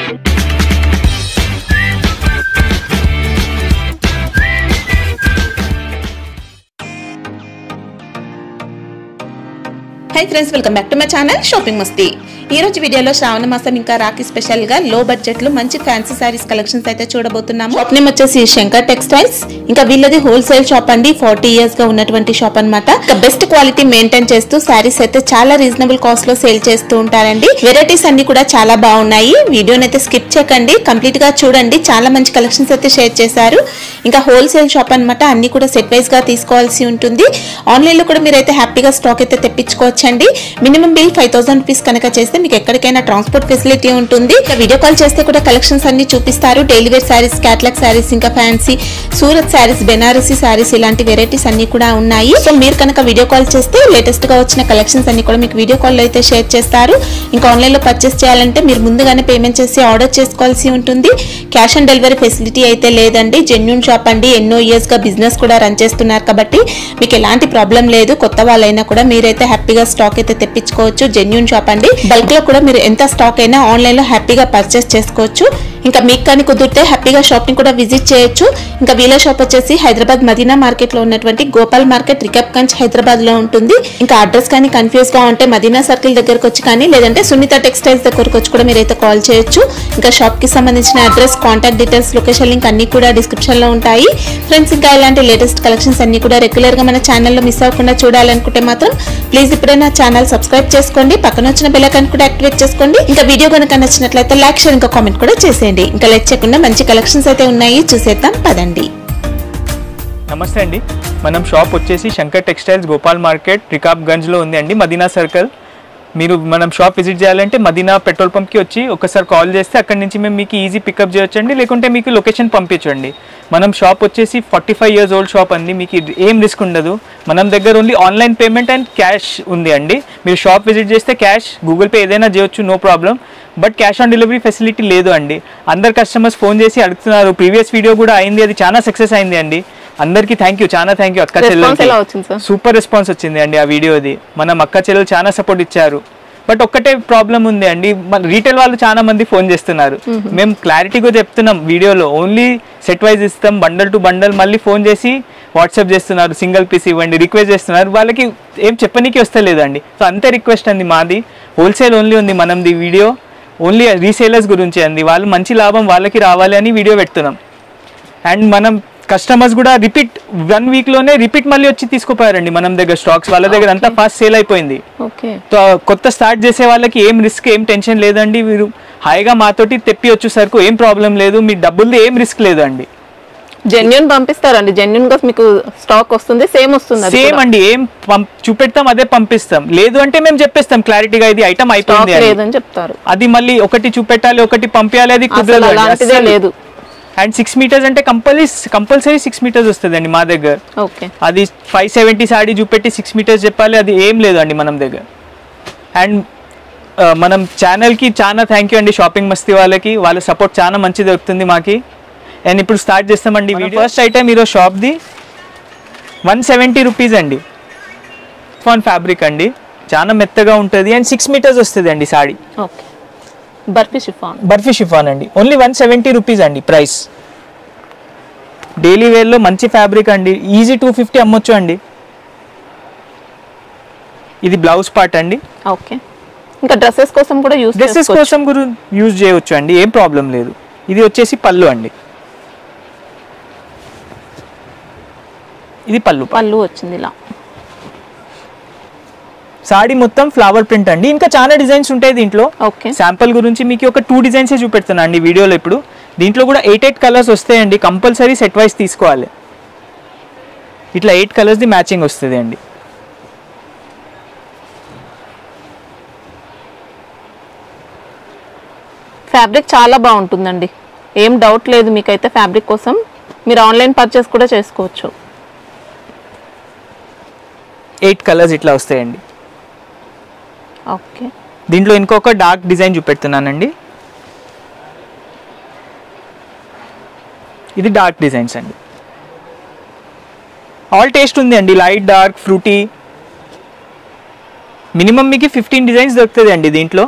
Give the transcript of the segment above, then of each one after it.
Hi friends, welcome back to my channel shopping Masti. ఈ రోజు వీడియోలో శ్రావణ మాసం ఇంకా రాఖీ స్పెషల్ గా లో బడ్జెట్ లో మంచి ఫ్యాన్సీ సారీస్ కలెక్షన్స్ అయితే చూడబోతున్నాము। షాప్ నేమ్ వచ్చేసి శంకర్ టెక్స్టైల్స్। ఇంకా వీళ్ళది హోల్సేల్ షాప్ అండి, 40 ఇయర్స్ గా ఉన్నటువంటి షాప్ అన్నమాట। ఇంకా బెస్ట్ క్వాలిటీ మెయింటైన్ చేస్తూ సారీస్ అయితే చాలా రీజనబుల్ కాస్ట్ లో సేల్ చేస్తూ ఉంటారండి। వెరైటీస్ అన్ని కూడా చాలా బాగున్నాయి। వీడియోని అయితే స్కిప్ చేయకండి, కంప్లీట్ గా చూడండి। చాలా మంచి కలెక్షన్స్ అయితే షేర్ చేశారు। ఇంకా హోల్సేల్ షాప్ అన్నమాట, అన్ని కూడా సెట్ వైస్ గా తీసుకోవాల్సి ఉంటుంది। ఆన్లైన్ లో కూడా మీరైతే హ్యాపీగా స్టాక్ అయితే తెప్పించుకోవచ్చండి। మినిమం బిల్ 5000 రూపీస్ కనుక చేస్తే మీకు ఎక్కడికైనా ట్రాన్స్పోర్ట్ ఫెసిలిటీ ఉంటుంది। వీడియో కాల్ చేస్తే కూడా కలెక్షన్స్ అన్ని చూపిస్తారు। Daily wear sarees, catalogue sarees, ఇంకా ఫ్యాన్సీ సూరత్ సారీస్, బెనారసీ సారీస్, ఇలాంటి వెరైటీస్ అన్ని కూడా ఉన్నాయి। సో మీరు కనుక వీడియో కాల్ చేస్తే లేటెస్ట్ గా వచ్చిన కలెక్షన్స్ అన్ని కూడా మీకు వీడియో కాల్ లో అయితే షేర్ చేస్తారు। ఇంకా ఆన్లైన్ లో పర్చేస్ చేయాలంటే మీరు ముందుగానే పేమెంట్ చేసి ఆర్డర్ చేసుకోవాల్సి ఉంటుంది। క్యాష్ ఆన్ డెలివరీ ఫెసిలిటీ అయితే లేదండి। జెన్యూన్ షాప్ అండి, ఎన్నో ఇయర్స్ గా బిజినెస్ కూడా రన్ చేస్తున్నారు కాబట్టి మీకు ఎలాంటి ప్రాబ్లం లేదు। కొత్త వాళ్ళైనా కూడా మీరైతే హ్యాపీగా స్టాక్ అయితే తెప్పించుకోవచ్చు। జెన్యూన్ షాప్ అండి, బల్క్ లో కూడా మీరు ఎంత స్టాక్ అయినా ఆన్లైన్ లో హ్యాపీగా పర్చేస్ చేసుకోవచ్చు। ఇంకా మీకు కానీ కుదిరితే హ్యాపీగా షాప్ ని కూడా విజిట్ చేయొచ్చు। ఇంకా వీళ్ళ షాప్ వచ్చేసి హైదరాబాద్ మదీనా మార్కెట్ లో ఉన్నటువంటి గోపాల్ మార్కెట్, రికబ్గంజ్, హైదరాబాద్ లో ఉంటుంది। ఇంకా అడ్రస్ కానీ కన్ఫ్యూజ్ గా ఉంటే మదీనా సర్కిల్ దగ్గరకు వచ్చి కానీ, లేదంటే సునీత టెక్స్టైల్స్ దగ్గరకు వచ్చి కూడా మీరైతే కాల్ చేయొచ్చు। ఇంకా షాప్ కి సంబంధించిన address, contact details, location link అన్ని కూడా డిస్క్రిప్షన్ లో ఉంటాయి ఫ్రెండ్స్। ఇంకా ఇలాంటి లేటెస్ట్ కలెక్షన్స్ అన్ని కూడా రెగ్యులర్ గా మన ఛానల్లో మిస్ అవ్వకుండా చూడాలనుకుంటే మాత్రం ప్లీజ్ ఇప్పుడే నా ఛానల్ సబ్స్క్రైబ్ చేసుకోండి, పక్కన వచ్చిన బెల్ ఐకాన్ కూడా యాక్టివేట్ చేసుకోండి। ఇంకా వీడియో కనుక నచ్చినట్లయితే లైక్, షేర్, ఇంకా కామెంట్ కూడా చేసేయండి। ఇంకా లైక్ చేయకుండా మంచి కలెక్షన్స్ అయితే ఉన్నాయి, చూసేద్దాం పదండి। నమస్తే అండి, మనం షాప్ వచ్చేసి శంకర్ టెక్స్టైల్స్, గోపాల్ మార్కెట్, రికాబ్గంజ్ లో ఉంది అండి, మదీనా సర్కిల్। మీరు మనం షాప్ విజిట్ చేయాలంటే మదీనా పెట్రోల్ పంప్కి వచ్చి ఒకసారి కాల్ చేస్తే అక్కడి నుంచి మేము మీకు ఈజీ పికప్ చేయొచ్చండి, లేకుంటే మీకు లొకేషన్ పంపించండి। మనం షాప్ వచ్చేసి 45 ఇయర్స్ ఓల్డ్ షాప్ అండి, మీకు ఏం రిస్క్ ఉండదు। మనం దగ్గర only online payment and cash ఉంది అండి। మీరు షాప్ విజిట్ చేస్తే క్యాష్, గూగుల్ పే ఏదైనా చేయొచ్చు, no problem. But cash on delivery facility లేదు అండి। అందరు కస్టమర్స్ ఫోన్ చేసి అడుగుతున్నారు, ప్రీవియస్ వీడియో కూడా అయింది, అది చాలా సక్సెస్ అయింది అండి। అందరికీ థ్యాంక్ యూ, చాలా థ్యాంక్ యూ। అక్క చెల్లెలు సూపర్ రెస్పాన్స్ వచ్చింది అండి ఆ వీడియోది, మనం అక్క చెల్లెలు చాలా సపోర్ట్ ఇచ్చారు। బట్ ఒక్కటే ప్రాబ్లం ఉంది అండి, మన రీటైల్ వాళ్ళు చాలా మంది ఫోన్ చేస్తున్నారు। మేము క్లారిటీగా చెప్తున్నాం వీడియోలో, ఓన్లీ సెట్ వైజ్ ఇస్తాం, బండల్ టు బండల్ మళ్ళీ ఫోన్ చేసి వాట్సాప్ చేస్తున్నారు, సింగిల్ పీస్ ఇవ్వండి రిక్వెస్ట్ చేస్తున్నారు, వాళ్ళకి ఏం చెప్పనీకి వస్తలేదండి। సో అంతే రిక్వెస్ట్ అండి మాది, హోల్సేల్ ఓన్లీ ఉంది మనది వీడియో, ఓన్లీ రీసేలర్స్ గురించి అండి, వాళ్ళు మంచి లాభం వాళ్ళకి రావాలి అని వీడియో పెడుతున్నాం। అండ్ మనం కస్టమర్స్ కూడా రిపీట్ 1 వీక్ లోనే రిపీట్ మళ్ళీ వచ్చి తీసుకుపోయారండి మనం దగ్గర స్టాక్స్, వాళ్ళ దగ్గర అంతా ఫాస్ట్ సేల్ అయిపోయింది। సో కొత్త స్టార్ట్ చేసే వాళ్ళకి ఏం రిస్క్, ఏం టెన్షన్ లేదండి, మీరు హాయిగా మాతోటి తెప్పియొచ్చు సరుకు, ఏం ప్రాబ్లం లేదు, మీ డబ్బులది ఏం రిస్క్ లేదు అండి। జెన్యూన్ పంపిస్తారండి, జెన్యూన్ గా మీకు స్టాక్ వస్తుంది, సేమ్ వస్తుంది, సేమ్ అండి, ఏం చూపెడతాం అదే పంపిస్తాం, లేదు అంటే మేము చెప్పేస్తాం క్లారిటీగా ఇది ఐటమ్ అయిపోయింది లేదని చెప్తారు, అది మళ్ళీ ఒకటి చూపెట్టాలి ఒకటి పంపించాలి, అది కుదరదు లేదు। అండ్ 6 మీటర్స్ అంటే కంపల్సరీ 6 మీటర్స్ వస్తుందండి మా దగ్గర। అది 570 సాడీ చూపెట్టి 6 మీటర్స్ చెప్పాలి, అది ఏం లేదు అండి మనం దగ్గర। అండ్ మనం ఛానల్కి చాలా థ్యాంక్ యూ అండి, షాపింగ్ మస్తీ వాళ్ళకి, వాళ్ళ సపోర్ట్ చాలా మంచి దొరుకుతుంది మాకి। అండ్ ఇప్పుడు స్టార్ట్ చేస్తామండి వీడియో। ఫస్ట్ ఐటమ్ ఈరోజు షాప్ది 170 రూపీస్ అండి, ఫాన్ ఫ్యాబ్రిక్ అండి, చాలా మెత్తగా ఉంటుంది అండ్ 6 మీటర్స్ వస్తుంది అండి సాడీ, బర్ఫీ షిఫాన్ అండి, ఓన్లీ 170 రూపీస్ అండి ప్రైస్। డైలీ వేర్లో మంచి ఫ్యాబ్రిక్ అండి, ఈజీ 250 అమ్మొచ్చు అండి। ఇది బ్లౌజ్ పార్ట్ అండి, ఇంకా డ్రెస్సెస్ కోసం కూడా యూజ్ చేయవచ్చు అండి, ఏం ప్రాబ్లం లేదు। ఇది వచ్చేసి పళ్ళు అండి, ఇది పళ్ళు వచ్చింది ఇలా, సాడీ మొత్తం ఫ్లవర్ ప్రింట్ అండి, ఇంకా చాలా డిజైన్స్ ఉంటాయి దీంట్లో। శాంపుల్ గురించి మీకు ఒక 2 డిజైన్స్ చూపెడుతున్నా అండి వీడియోలో ఇప్పుడు, దీంట్లో కూడా 8 కలర్స్ వస్తాయండి, కంపల్సరీ సెట్ వైజ్ తీసుకోవాలి, ఇట్లా 8 కలర్స్ ది మ్యాచింగ్ వస్తుంది అండి। ఫ్యాబ్రిక్ చాలా బాగుంటుందండి, ఏం డౌట్ లేదు మీకైతే ఫ్యాబ్రిక్ కోసం, మీరు ఆన్లైన్ పర్చేస్ కూడా చేసుకోవచ్చు। 8 కలర్స్ ఇట్లా వస్తాయండి। దీంట్లో ఇంకొక డార్క్ డిజైన్ చూపెడుతున్నానండి, ఇది డార్క్ డిజైన్స్ అండి, ఆల్ టేస్ట్ ఉంది అండి, లైట్, డార్క్, ఫ్రూటీ, మినిమం మీకు 15 డిజైన్స్ దొరుకుతుంది అండి దీంట్లో।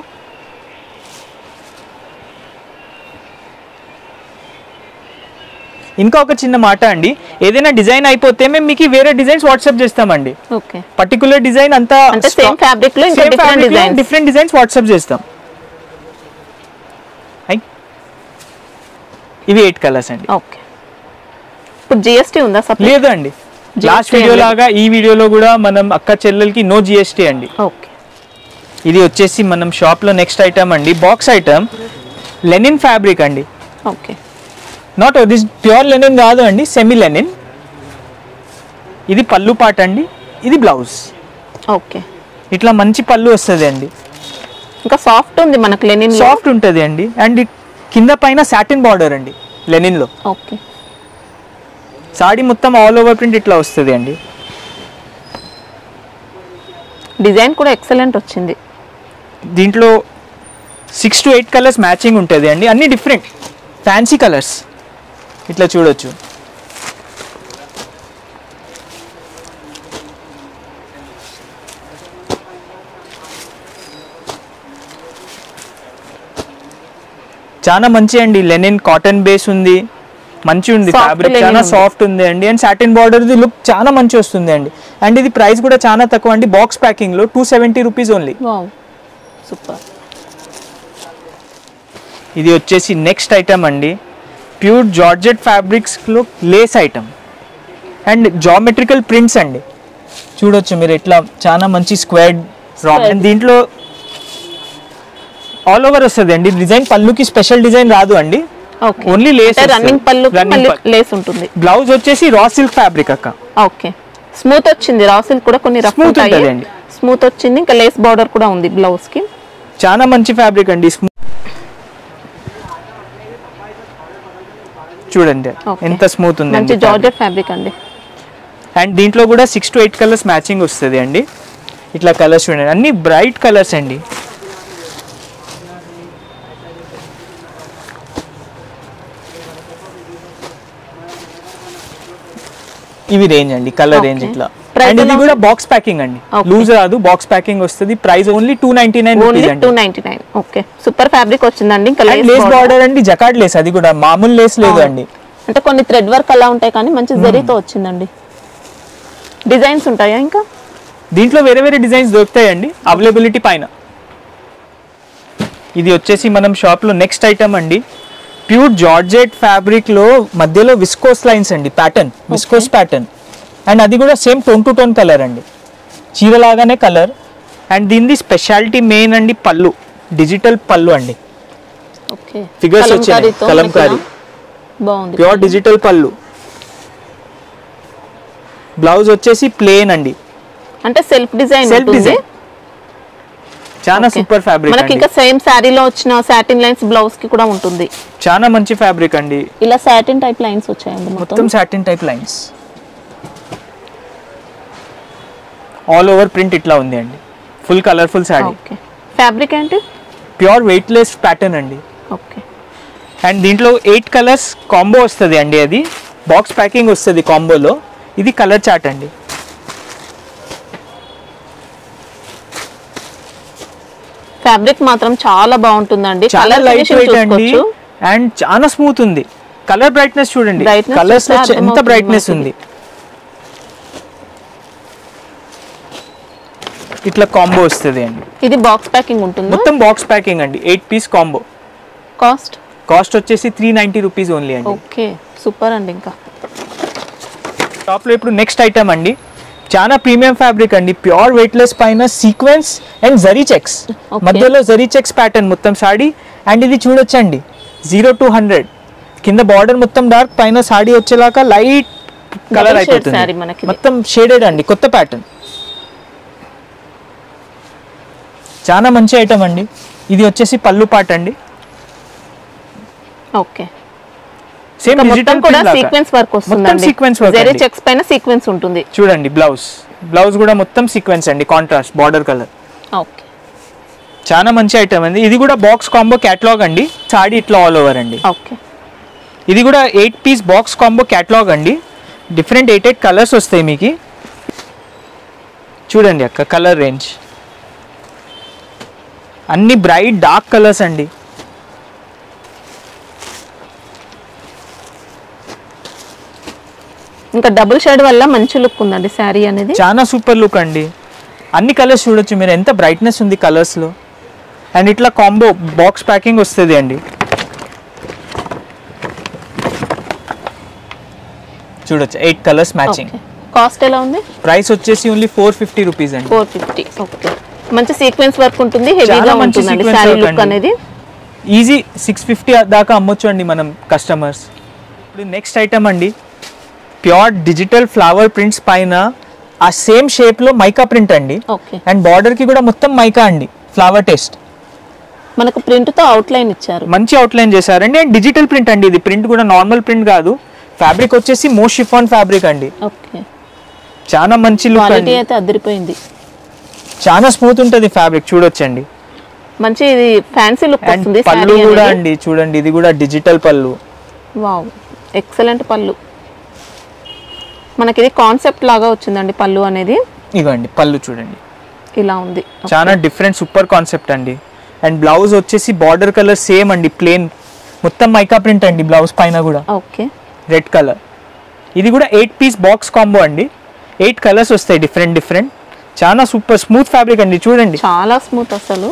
ఇంకా ఒక చిన్న మాట అండి, ఏదైనా డిజైన్ అయిపోతే మేము మీకు వేరే డిజైన్స్ వాట్సాప్ చేస్తామండి. ఓకే, పర్టికులర్ డిజైన్ అంతా అంటే సేమ్ ఫ్యాబ్రిక్ లో ఇంకా డిఫరెంట్ డిజైన్స్ వాట్సాప్ చేస్తాం. ఇవి 8 కలర్స్ అండి. ఓకే, ఇప్పుడు జిఎస్టీ ఉందా? లేదు అండి, లాస్ట్ వీడియో లాగా ఈ వీడియోలో కూడా మనం అక్క చెల్లెలకి నో జిఎస్టీ అండి. ఓకే, ఇది వచ్చేసి మనం షాప్ లో నెక్స్ట్ ఐటమ్ అండి, బాక్స్ ఐటమ్, లెనిన్ ఫ్యాబ్రిక్ అండి. Okay, not this pure linen కాదు అండి, సెమీ లెనిన్. ఇది పళ్ళు పాట అండి, ఇది బ్లౌజ్. ఓకే, ఇట్లా మంచి పళ్ళు వస్తుంది అండి. ఇంకా సాఫ్ట్ ఉంది మనకు లెనిన్, సాఫ్ట్ ఉంటుంది అండి. అండ్ కింద పైన సాటిన్ బార్డర్ అండి లెనిన్ లో. ఓకే, సాడీ మొత్తం ఆల్ ఓవర్ ప్రింట్ ఇట్లా వస్తుంది అండి. డిజైన్ కూడా ఎక్సలెంట్ వచ్చింది. దీంట్లో 6 to 8 కలర్స్ మ్యాచింగ్ ఉంటుంది అండి, అన్ని డిఫరెంట్ ఫ్యాన్సీ కలర్స్ ఇట్లా చూడొచ్చు. చాలా మంచి అండి, లెనిన్ కాటన్ బేస్ ఉంది, మంచి ఉంది ఫ్యాబ్రిక్, చాలా సాఫ్ట్ ఉంది అండి. And satin border the look చాలా మంచి వస్తుంది అండి. అండ్ ఇది ప్రైస్ కూడా చాలా తక్కువ అండి, బాక్స్ ప్యాకింగ్ లో 270 రూపీస్ ఓన్లీ. సూపర్. ఇది వచ్చేసి నెక్స్ట్ ఐటమ్ అండి, ప్యూర్ జార్జెట్ ఫ్యాబ్రిక్స్ లో Lay's item and geometrical prints అండి. చూడొచ్చు మీరు ఇట్లా చాలా మంచి స్క్వేర్ రాక్. అండ్ దీంట్లో ఆల్ ఓవర్ వస్తుంది అండి డిజైన్, పళ్ళుకి స్పెషల్ డిజైన్ రాదు అండి, ఓన్లీ లేస్. రన్నింగ్ పళ్ళు లేస్ ఉంటుంది. బ్లౌజ్ వచ్చేసి రా సిల్క్ ఫ్యాబ్రిక్ అక్క. ఓకే, స్మూత్ వచ్చింది. రా సిల్క్ కూడా కొన్ని రఫ్ ఉంటాయి, స్మూత్ వచ్చింది. ఇంకా లేస్ బార్డర్ కూడా ఉంది బ్లౌజ్ కి. చాలా మంచి ఫ్యాబ్రిక్ అండి, చూడండి ఎంత స్మూత్ ఉంది, మంచి జార్జెట్ ఫ్యాబ్రిక్ అండి. అండ్ దీంట్లో కూడా 6 to 8 కలర్స్ మ్యాచింగ్ వస్తుంది అండి. ఇట్లా కలర్స్ చూడండి, అన్ని బ్రైట్ కలర్స్ అండి. ఇవి రేంజ్ అండి, కలర్ రేంజ్ ఇట్లా. అండ్ ఇది కూడా బాక్స్ ప్యాకింగ్ అండి, లూజ్ రాదు, బాక్స్ ప్యాకింగ్ వస్తుంది. ప్రైస్ ఓన్లీ 299 రూపీస్ అండి. 299. ఓకే, సూపర్ ఫ్యాబ్రిక్ వచ్చిందండి. ఇంకా లేస్ బార్డర్ అండి, జకార్డ్ లేస్, అది కూడా మామూలు లేస్ లేదు అండి. అంటే కొన్ని థ్రెడ్ వర్క్ అలా ఉంటాయి కానీ మంచి జరీతో వచ్చిందండి. డిజైన్స్ ఉంటాయా ఇంకా దీంట్లో? వేరే వేరే డిజైన్స్ దొరుకుతాయండి అవైలబిలిటీ పైన. ఇది వచ్చేసి మనం షాప్ లో నెక్స్ట్ ఐటమ్ అండి, ప్యూర్ జార్జెట్ ఫ్యాబ్రిక్ లో మధ్యలో విస్కోస్ లైన్స్ అండి, ప్యాటర్న్ విస్కోస్ ప్యాటర్న్. అండ్ అది కూడా same tone to tone colour అండి, చీర లాగానే కలర్. అండ్ దీనిది స్పెషాలిటీ మెయిన్ అండి, పళ్ళు డిజిటల్ పళ్ళు అండి. ఓకే, ఫిగర్స్ వచ్చాయి కలంకారీ, బాగుంది, ప్యూర్ డిజిటల్ పళ్ళు. బ్లౌజ్ వచ్చేసి ప్లేన్ అండి, అంటే సెల్ఫ్ డిజైన్ ఉంటుంది. చాలా సూపర్ ఫ్యాబ్రిక్. మనకి ఇంకా సేమ్ సారీలో వచ్చిన సాటిన్ లైన్స్ బ్లౌజ్ కి కూడా ఉంటుంది. చాలా మంచి ఫ్యాబ్రిక్ అండి. ఇలా సాటిన్ టైప్ లైన్స్ వచ్చాయండి, మొత్తం satin type lines, all over print ఇట్లా ఉంది అండి, full colourful sorry. Okay, fabric ఏంటి? ప్యూర్ వెయిట్ లెస్ ప్యాటర్న్ అండి. ఓకే, అండ్ దీంట్లో 8 కలర్స్ కాంబో వస్తుంది అండి, అది బాక్స్ ప్యాకింగ్ వస్తుంది కాంబోలో. ఇది కలర్ చార్ట్ అండి. ఫ్యాబ్రిక్ మాత్రం చాలా బాగుంటుందండి, చాలా లైట్ వెయిట్ అండి. అండ్ చాలా స్మూత్ ఉంది. కలర్ బ్రైట్నెస్ చూడండి, కలర్స్ ఎంత బ్రైట్నెస్ ఉంది. ఇట్లా కాంబో వస్తుంది అండి. ఇది బాక్స్ ప్యాకింగ్ ఉంటుంది, మొత్తం బాక్స్ ప్యాకింగ్ అండి, 8 పీస్ కాంబో. కాస్ట్ వచ్చేసి 390 రూపీస్ ఓన్లీ అండి. ఓకే, సూపర్ అండి. ఇంకా టాప్ లో ఇప్పుడు నెక్స్ట్ ఐటమ్ అండి, చాలా ప్రీమియం ఫ్యాబ్రిక్ అండి, ప్యూర్ వెయిట్ లెస్ పైన సీక్వెన్స్ అండ్ జరీ చెక్స్, మధ్యలో జరీ చెక్స్ ప్యాటర్న్ మొత్తం సాడీ. అండ్ ఇది చూడొచ్చండి 0 to 100, కింద బార్డర్ మొత్తం డార్క్, పైన సాడీ వచ్చేలాగా లైట్ కలర్ అయిపోతుంది, మొత్తం షేడెడ్ అండి, కొత్త ప్యాటర్న్. చాలా మంచి ఐటమ్ అండి. ఇది వచ్చేసి పళ్ళు పాట అండి. ఓకే, సేమ్ డిజిటల్ కూడా సీక్వెన్స్ వర్క్ వస్తుందండి, సీక్వెన్స్ వర్క్, జరీ చెక్స్ పైన సీక్వెన్స్ ఉంటుంది. చూడండి బ్లౌజ్ కూడా మొత్తం సీక్వెన్స్ అండి, కాంట్రాస్ట్ బార్డర్ కలర్. ఓకే, చాలా మంచి ఐటమ్ అండి. ఇది కూడా బాక్స్ కాంబో క్యాటలాగ్ అండి, సాడీ ఇట్లా ఆల్ ఓవర్ అండి. ఓకే, ఇది కూడా 8 పీస్ బాక్స్ కాంబో క్యాటలాగ్ అండి, డిఫరెంట్ 8 కలర్స్ వస్తాయి మీకు. చూడండి అక్క కలర్ రేంజ్, అన్ని బ్రైట్ డార్క్ కలర్స్ అండి. ఇంకా డబుల్ షేడ్ వల్ల మంచి లుక్ ఉందండి శారీ అనేది. చాలా సూపర్ లుక్ అండి. అన్ని కలర్స్ చూడొచ్చు మీరు, ఎంత బ్రైట్నెస్ ఉంది కలర్స్లో. అండ్ ఇట్లా కాంబో బాక్స్ ప్యాకింగ్ వస్తుంది అండి. చూడొచ్చు 8 కలర్స్ మ్యాచింగ్. కాస్ట్ ఎలా ఉంది? ప్రైస్ వచ్చేసి ఓన్లీ 450 రూపీస్ అండి. 450. ఓకే, మంచి సీక్వెన్స్ వర్క్ ఉంటుంది, హెవీగా ఉంటుందండి శారీ లుక్ అనేది. ఈజీ 650 దాకా అమ్మొచ్చు అండి మనం కస్టమర్స్. ఇప్పుడు నెక్స్ట్ ఐటమ్ అండి, ప్యూర్ డిజిటల్ ఫ్లవర్ ప్రింట్స్ పైన ఆ సేమ్ షేప్లో మైకా ప్రింట్ అండి. ఓకే, అండ్ బార్డర్కి కూడా మొత్తం మైకా అండి, ఫ్లవర్ టేస్ట్. మనకు ప్రింట్తో అవుట్లైన్ ఇచ్చారు, మంచి అవుట్లైన్ చేశారండి. అండ్ డిజిటల్ ప్రింట్ అండి, ఇది ప్రింట్ కూడా నార్మల్ ప్రింట్ కాదు. ఫ్యాబ్రిక్ వచ్చేసి మోస్ట్ షిఫాన్ ఫ్యాబ్రిక్ అండి. ఓకే, చాలా మంచి లుక్ క్వాలిటీ అయితే అదిరిపోయింది. చాలా స్మూత్ ఉంటుంది ఫ్యాబ్రిక్, చూడొచ్చండి. మంచి ఇది ఫ్యాన్సీ లుక్ వస్తుంది. పళ్ళు కూడా అండి చూడండి, ఇది కూడా డిజిటల్ పళ్ళు. వావ్, ఎక్సలెంట్ పళ్ళు. మనకి ఇది కాన్సెప్ట్ లాగా వచ్చిందండి పళ్ళు అనేది. ఇగోండి పళ్ళు చూడండి, ఇలా ఉంది. చాలా డిఫరెంట్ సూపర్ కాన్సెప్ట్ అండి. అండ్ బ్లౌజ్ వచ్చేసి బార్డర్ కలర్ సేమ్ అండి, ప్లేన్ మొత్తం మైకా ప్రింట్ అండి బ్లౌజ్ పైన కూడా. Okay, red colour. ఇది కూడా 8 పీస్ బాక్స్ కాంబో అండి. 8 కలర్స్ వస్తాయి డిఫరెంట్ డిఫరెంట్. చాలా సూపర్ స్మూత్ ఫ్యాబ్రిక్ అండి, చూడండి చాలా స్మూత్ అసలు.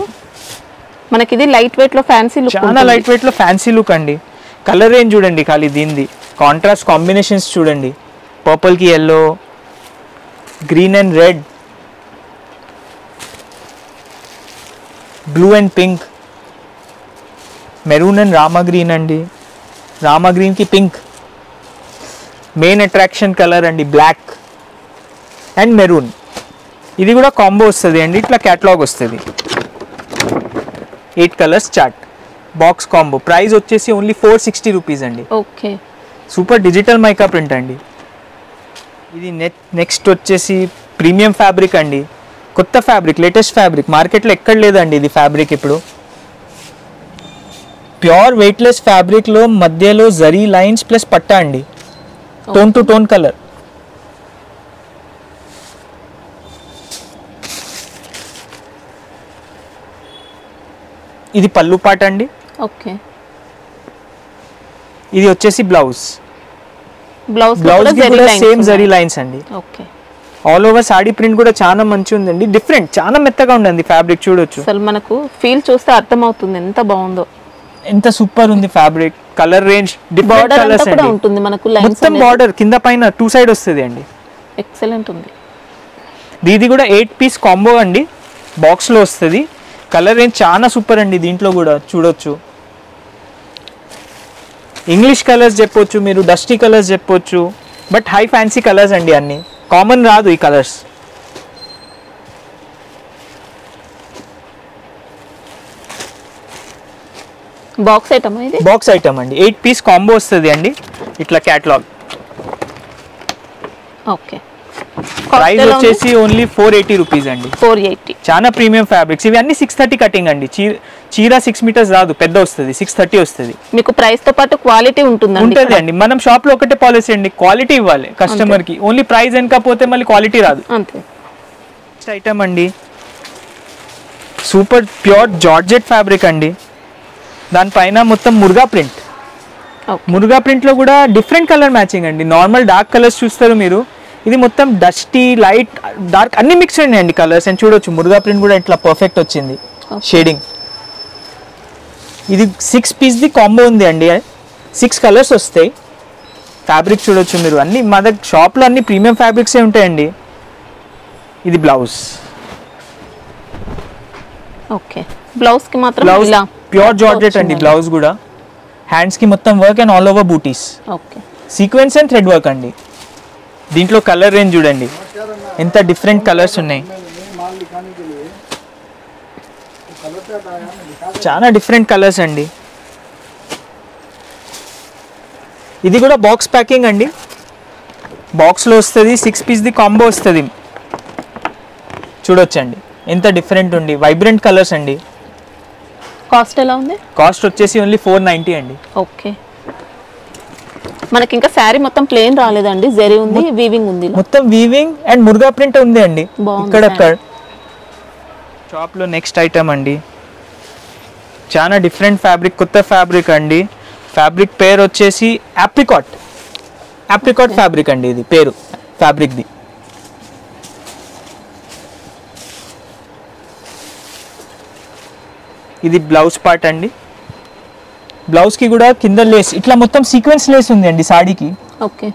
మనకి ఇది లైట్ వెయిట్ లో ఫ్యాన్సీ లుక్, చాలా లైట్ వెయిట్ లో ఫ్యాన్సీ లుక్ అండి. కలర్ రేంజ్ చూడండి ఖాళీ దీనిది. కాంట్రాస్ట్ కాంబినేషన్స్ చూడండి, పర్పుల్ కి yellow, green and red, blue and pink, maroon and Rama green అండి. రామా గ్రీన్ కి పింక్. మెయిన్ అట్రాక్షన్ కలర్ అండి బ్లాక్ అండ్ మెరూన్. ఇది కూడా కాంబో వస్తుంది అండి, ఇట్లా క్యాటలాగ్ వస్తుంది. 8 colours chart box combo. Price వచ్చేసి ఓన్లీ 460 రూపీస్ అండి. Okay, super digital mica print అండి. ఇది నెక్స్ట్ వచ్చేసి ప్రీమియం ఫ్యాబ్రిక్ అండి. కొత్త ఫ్యాబ్రిక్, లేటెస్ట్ ఫ్యాబ్రిక్, మార్కెట్లో ఎక్కడ లేదండి ఇది ఫ్యాబ్రిక్ ఇప్పుడు. ప్యూర్ వెయిట్లెస్ ఫ్యాబ్రిక్లో మధ్యలో జరీ లైన్స్ ప్లస్ పట్టా అండి, టోన్ టు టోన్ కలర్. ఇది పళ్ళు పాట అండి. ఓకే, ఇది వచ్చేసి బ్లౌజ్. బ్లౌజ్ కూడా సేమ్ జరీ లైన్స్ అండి. Okay, all over saree print కూడా చాలా మంచి ఉందండి, డిఫరెంట్, చాలా మెత్తగా ఉందండి ఫ్యాబ్రిక్, చూడొచ్చు. అసలు మనకు ఫీల్ చూస్తే అర్థం అవుతుంది ఎంత బాగుందో, ఎంత సూపర్ ఉంది fabric. Colour range different colours కూడా అండి. ఉంటుంది మనకు లైన్స్ మొత్తం బార్డర్ కింద పైన 2 సైడ్ వస్తుంది అండి. ఎక్సలెంట్ ఉంది. ఇది కూడా 8 పీస్ కాంబో అండి, బాక్స్ లో వస్తుంది. కలర్ రేంజ్ చాలా సూపర్ అండి, దీంట్లో కూడా చూడొచ్చు. ఇంగ్లీష్ కలర్స్ చెప్పొచ్చు మీరు, డస్టీ కలర్స్ చెప్పొచ్చు, బట్ హై ఫ్యాన్సీ కలర్స్ అండి. అన్ని కామన్ రాదు ఈ కలర్స్. బాక్స్ ఐటమ్ ఇది, బాక్స్ ఐటమ్ అండి. 8 పీస్ కాంబో వస్తుంది అండి, ఇట్లా క్యాటలాగ్. ఓకే, ప్రైస్ వచ్చేసి ఓన్లీ 480 రూపీస్ అండి. 480. చాలా ప్రీమియం ఫ్యాబ్రిక్స్ ఇవి అన్ని. 630 కటింగ్ అండి. చీర 6 మీటర్స్ రాదు, పెద్ద వస్తుంది, 630 వస్తుంది. మీకు ప్రైస్ తో పాటు క్వాలిటీ ఉంటుంది అండి. మనం షాప్ లో ఒకటే పాలసీ అండి, క్వాలిటీ ఇవ్వాలి కస్టమర్ కి. ఓన్లీ ప్రైస్ వెనకపోతే మళ్ళీ క్వాలిటీ రాదు. అంతే. నెక్స్ట్ ఐటమ్ అండి, సూపర్ ప్యూర్ జార్జెట్ ఫ్యాబ్రిక్ అండి. దానిపైన మొత్తం మురుగా ప్రింట్. మురుగా ప్రింట్ లో కూడా డిఫరెంట్ కలర్ మ్యాచింగ్ అండి. నార్మల్ డార్క్ కలర్స్ చూస్తారు మీరు, ఇది మొత్తం డస్టీ, లైట్, డార్క్ అన్ని మిక్స్ అండి కలర్స్. అండ్ చూడొచ్చు మురుగా ప్రింట్ కూడా ఇట్లా పర్ఫెక్ట్ వచ్చింది షేడింగ్. ఇది 6 పీస్ ది కాంబో ఉంది అండి, 6 కలర్స్ వస్తాయి. ఫ్యాబ్రిక్ చూడొచ్చు మీరు, అన్ని మా దగ్గర షాప్లో అన్ని ప్రీమియం ఫ్యాబ్రిక్సే ఉంటాయండి. ఇది బ్లౌజ్. ఓకే, బ్లౌజ్ కి మాత్రం బ్లౌజ్ ప్యూర్ జార్జెట్ అండి. బ్లౌజ్ కూడా హ్యాండ్స్ కి మొత్తం work and all over booties. Okay, sequence and thread work అండి. దీంట్లో కలర్ రేంజ్ చూడండి, ఎంత డిఫరెంట్ కలర్స్ ఉన్నాయి. చాలా డిఫరెంట్ కలర్స్ అండి. ఇది కూడా బాక్స్ ప్యాకింగ్ అండి, బాక్స్లో వస్తుంది. 6 పీస్ ది కాంబో వస్తుంది. చూడొచ్చండి ఎంత డిఫరెంట్ ఉంది, వైబ్రెంట్ కలర్స్ అండి. కాస్ట్ ఎలా ఉంది? కాస్ట్ వచ్చేసి ఓన్లీ 490 అండి. ఓకే, మనకి ఇంకా శారీ మొత్తం ప్లేన్ రాలేదండి, జరీ ఉంది, వీవింగ్ ఉంది. మొత్తం వీవింగ్ అండ్ మురుగా ప్రింట్ ఉంది అండి ఇక్కడక్కడ. షాప్ లో నెక్స్ట్ ఐటమ్ అండి, చాలా డిఫరెంట్ ఫ్యాబ్రిక్, కొత్త ఫ్యాబ్రిక్ అండి. ఫ్యాబ్రిక్ పేరు వచ్చేసి ఆప్రికాట్. ఆప్రికాట్ ఫ్యాబ్రిక్ అండి, ఇది పేరు ఫ్యాబ్రిక్ది. ఇది బ్లౌజ్ పార్ట్ అండి. బ్లౌజ్ కి కూడా కింద లేస్ ఇట్లా మొత్తం సీక్వెన్స్ లేస్ ఉంది అండి సాడీకి. ఓకే,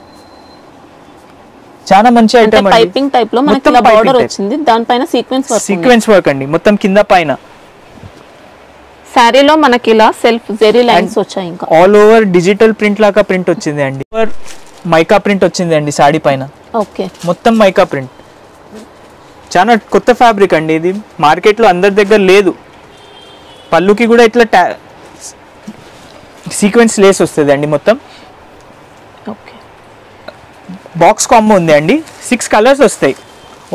చాలా మంచి ఐటమ్ అండి. పైపింగ్ టైప్ లో మనకి ఇలా బోర్డర్ వచ్చింది, దానిపైన సీక్వెన్స్ వర్క్ అండి మొత్తం కింద పైన. శారీలో మనకి ఇలా సెల్ఫ్ జెరీ లైన్స్ వచ్చాయి. ఇంకా ఆల్ ఓవర్ డిజిటల్ ప్రింట్ లాగా ప్రింట్ వచ్చింది అండి. మైకా ప్రింట్ వచ్చింది అండి సాడీ పైన. ఓకే, మొత్తం మైకా ప్రింట్. చాలా కొత్త ఫ్యాబ్రిక్ అండి ఇది, మార్కెట్ లో అందరి దగ్గర లేదు. పళ్ళుకి కూడా ఇట్లా సీక్వెన్స్ లేస్ వస్తుంది అండి మొత్తం. ఓకే, బాక్స్ కాంబో ఉంది అండి. 6 కలర్స్ వస్తాయి,